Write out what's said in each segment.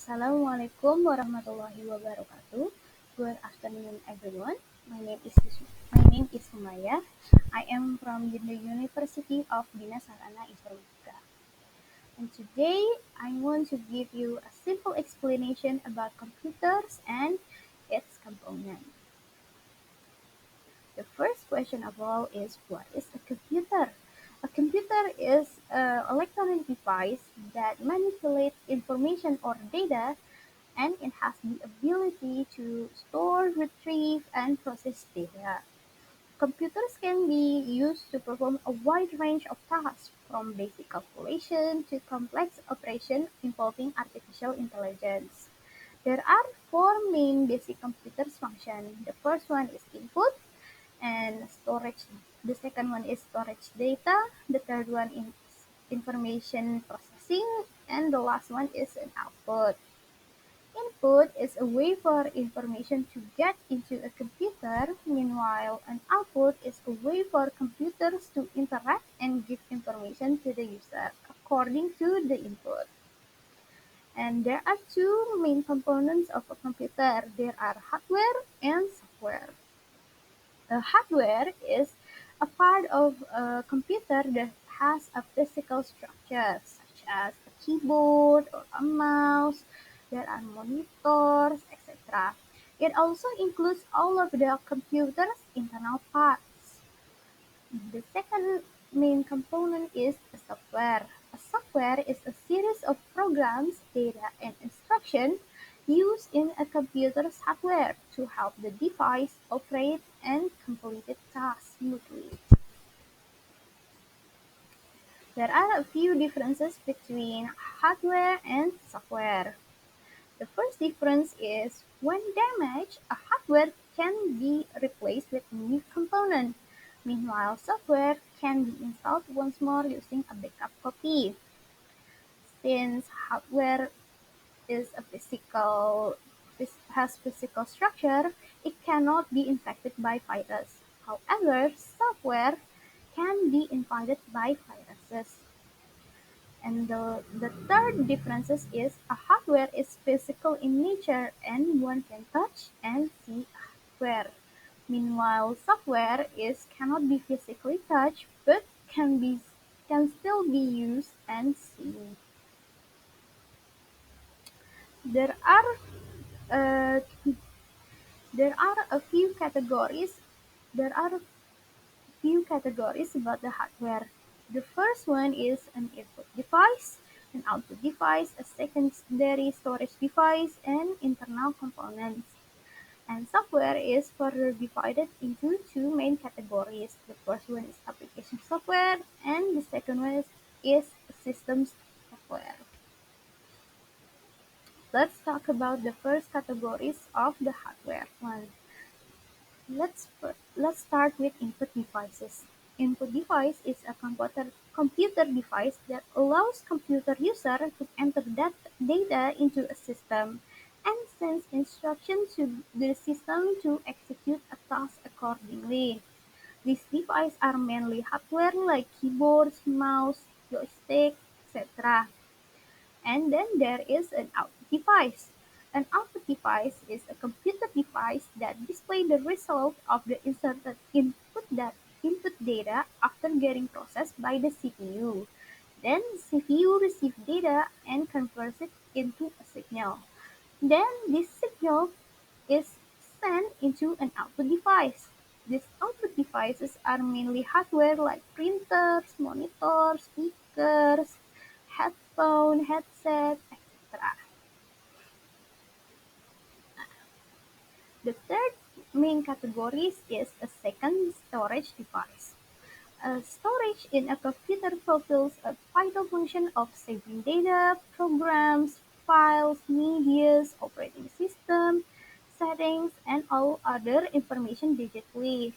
Assalamualaikum warahmatullahi wabarakatuh. Good afternoon, everyone. My name is Sumaya. I am from the University of Dina Sarana Informatika. And today I want to give you a simple explanation about computers and its components. The first question of all is, what is a computer? A computer is an electronic device that manipulates information or data, and it has the ability to store, retrieve, and process data. Computers can be used to perform a wide range of tasks, from basic calculation to complex operations involving artificial intelligence. There are four main basic computers functions. The first one is input and storage. The second one is storage data. The third one is information processing, and the last one is an output. Input is a way for information to get into a computer, meanwhile an output is a way for computers to interact and give information to the user according to the input. And there are two main components of a computer. There are hardware and software. Hardware is a part of a computer that has a physical structure, such as a keyboard or a mouse. There are monitors, etc. It also includes all of the computer's internal parts. The second main component is the software. A software is a series of programs, data, and instructions used in a computer's hardware to help the device operate and complete its tasks smoothly. There are a few differences between hardware and software. The first difference is, when damaged, a hardware can be replaced with a new component. Meanwhile, software can be installed once more using a backup copy. Since hardware is a has physical structure, it cannot be infected by virus. However, software can be infected by viruses. And the third difference is, a hardware is physical in nature and one can touch and see hardware. Meanwhile, software is cannot be physically touched but can still be used and seen. There are uh, there are a few categories. There are a few categories about the hardware. The first one is an input device, an output device, a secondary storage device, and internal components. And software is further divided into two main categories. The first one is application software, and the second one is systems software. Let's talk about the first categories of the hardware one. Let's start with input devices. Input device is a computer device that allows computer user to enter that data into a system and sends instructions to the system to execute a task accordingly. These devices are mainly hardware like keyboards, mouse, joystick, etc. And then there is an output device. An output device is a computer device that displays the result of the inserted input data after getting processed by the CPU. Then CPU receives data and converts it into a signal. Then this signal is sent into an output device. These output devices are mainly hardware like printers, monitors, speakers, headphone, headset, etc. The third main category is a second storage device. Storage in a computer fulfills a vital function of saving data, programs, files, media, operating system, settings, and all other information digitally,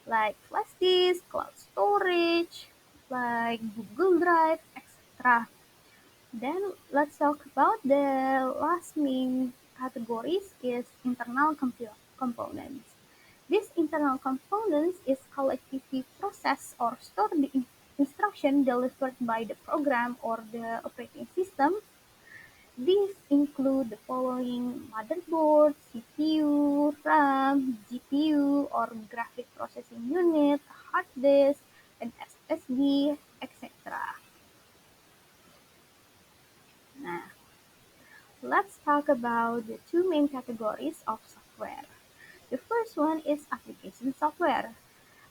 like flash disk, cloud storage, like Google Drive, etc. Then let's talk about the last main categories is internal components. These internal components is collectively process or store the instruction delivered by the program or the operating system. These include the following: motherboard, CPU, RAM, GPU or graphic processing unit, hard disk, and SSD, etc. Now, let's talk about the two main categories of software. The first one is application software.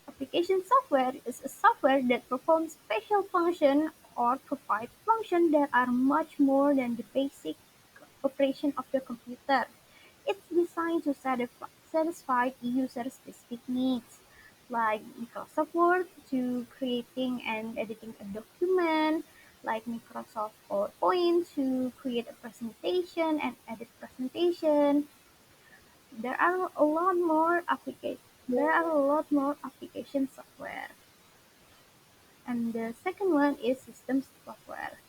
Application software is a software that performs special function or provides functions that are much more than the basic operation of the computer. It's designed to satisfy user-specific needs, like Microsoft Word to creating and editing a document, like Microsoft PowerPoint to create a presentation and edit presentation. There are a lot more application software. And the second one is system software.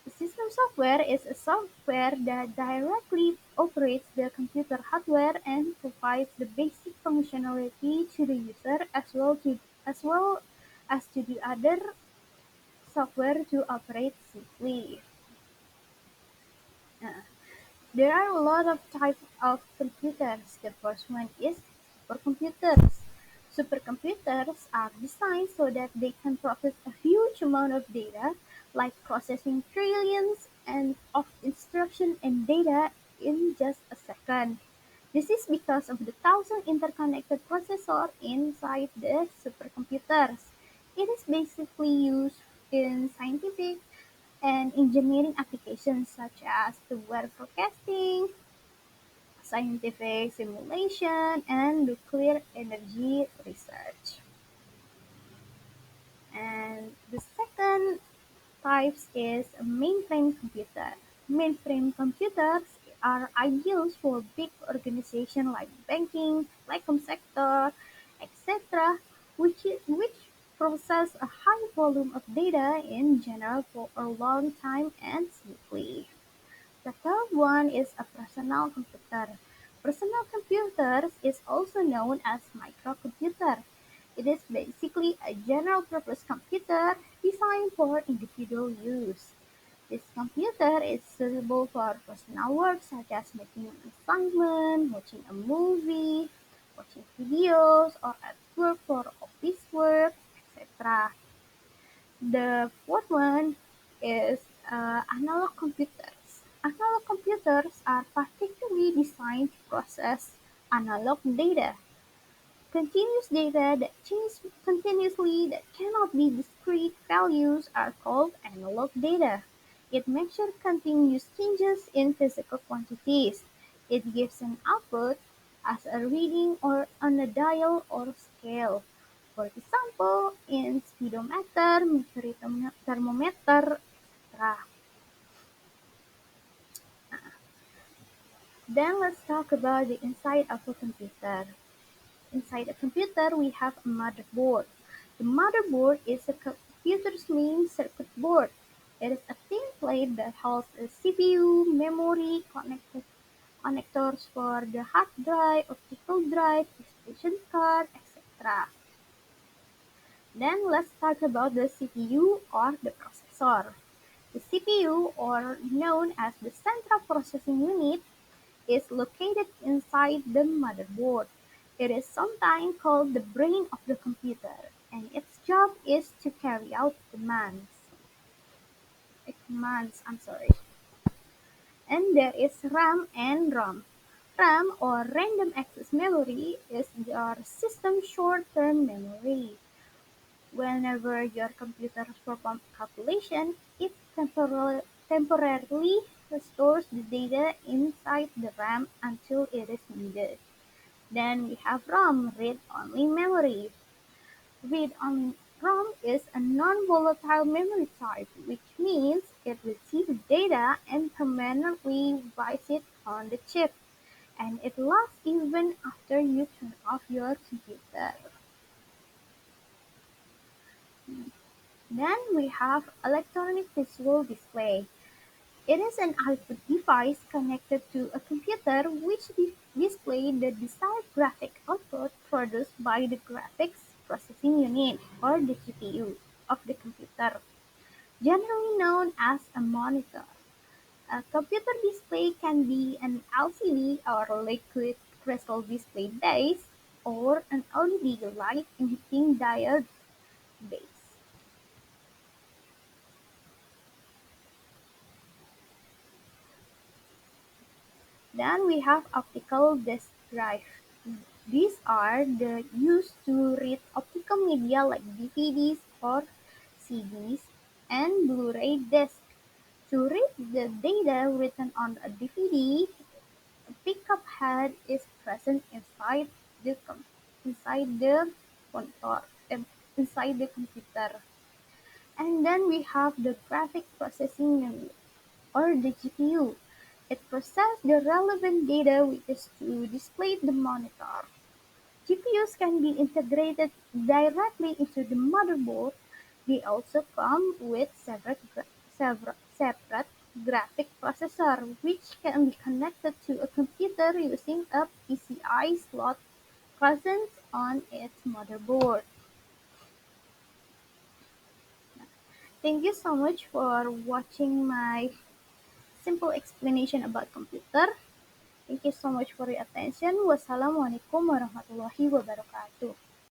The system software is a software that directly operates the computer hardware and provides the basic functionality to the user as well as to the other software to operate safely. Uh, There are a lot of types of computers. The first one is supercomputers. Supercomputers are designed so that they can process a huge amount of data, like processing trillions and of instruction and data in just a second. This is because of the thousand interconnected processors inside the supercomputers. It is basically used in scientific and engineering applications such as the weather forecasting, scientific simulation, and nuclear energy research. And the second types is a mainframe computer. Mainframe computers are ideal for big organizations like banking, telecom sector, etc., which process a high volume of data in general for a long time and smoothly. The third one is a personal computer. Personal computers is also known as microcomputer. It is basically a general purpose computer designed for individual use. This computer is suitable for personal work such as making an assignment, watching a movie, watching videos, or at work for office work, etc. The fourth one is analog computers. Analog computers are particularly designed to process analog data. Continuous data that changes continuously that cannot be discrete values are called analog data. It measures continuous changes in physical quantities. It gives an output as a reading or on a dial or scale. For example, in speedometer, mercury thermometer, etc. Then let's talk about the inside of a computer. Inside a computer, we have a motherboard. The motherboard is a computer's main circuit board. It is a thin plate that holds a CPU, memory, connectors for the hard drive, optical drive, expansion card, etc. Then let's talk about the CPU or the processor. The CPU, or known as the central processing unit, is located inside the motherboard. It is sometimes called the brain of the computer, and its job is to carry out commands. I'm sorry. And there is RAM and ROM. RAM, or random access memory, is your system short-term memory. Whenever your computer performs calculation, it temporarily restores the data inside the RAM until it is needed. Then we have ROM, read-only memory. Read-only ROM is a non-volatile memory type, which means it receives data and permanently writes it on the chip, and it lasts even after you turn off your computer. Then we have electronic visual display. It is an output device connected to a computer which displays the desired graphic output produced by the graphics processing unit or the GPU of the computer, generally known as a monitor. A computer display can be an LCD or liquid crystal display base or an LED light emitting diode base. Then we have optical disk drive. These are used to read optical media like DVDs or CDs and Blu-ray discs. To read the data written on a DVD, a pickup head is present the com- inside the monitor, inside the computer. And then we have the graphic processing unit or the GPU. It processes the relevant data which is to display the monitor. GPUs can be integrated directly into the motherboard. They also come with separate graphic processor which can be connected to a computer using a PCI slot present on its motherboard. Thank you so much for watching my simple explanation about computer. Thank you so much for your attention. Wassalamualaikum warahmatullahi wabarakatuh.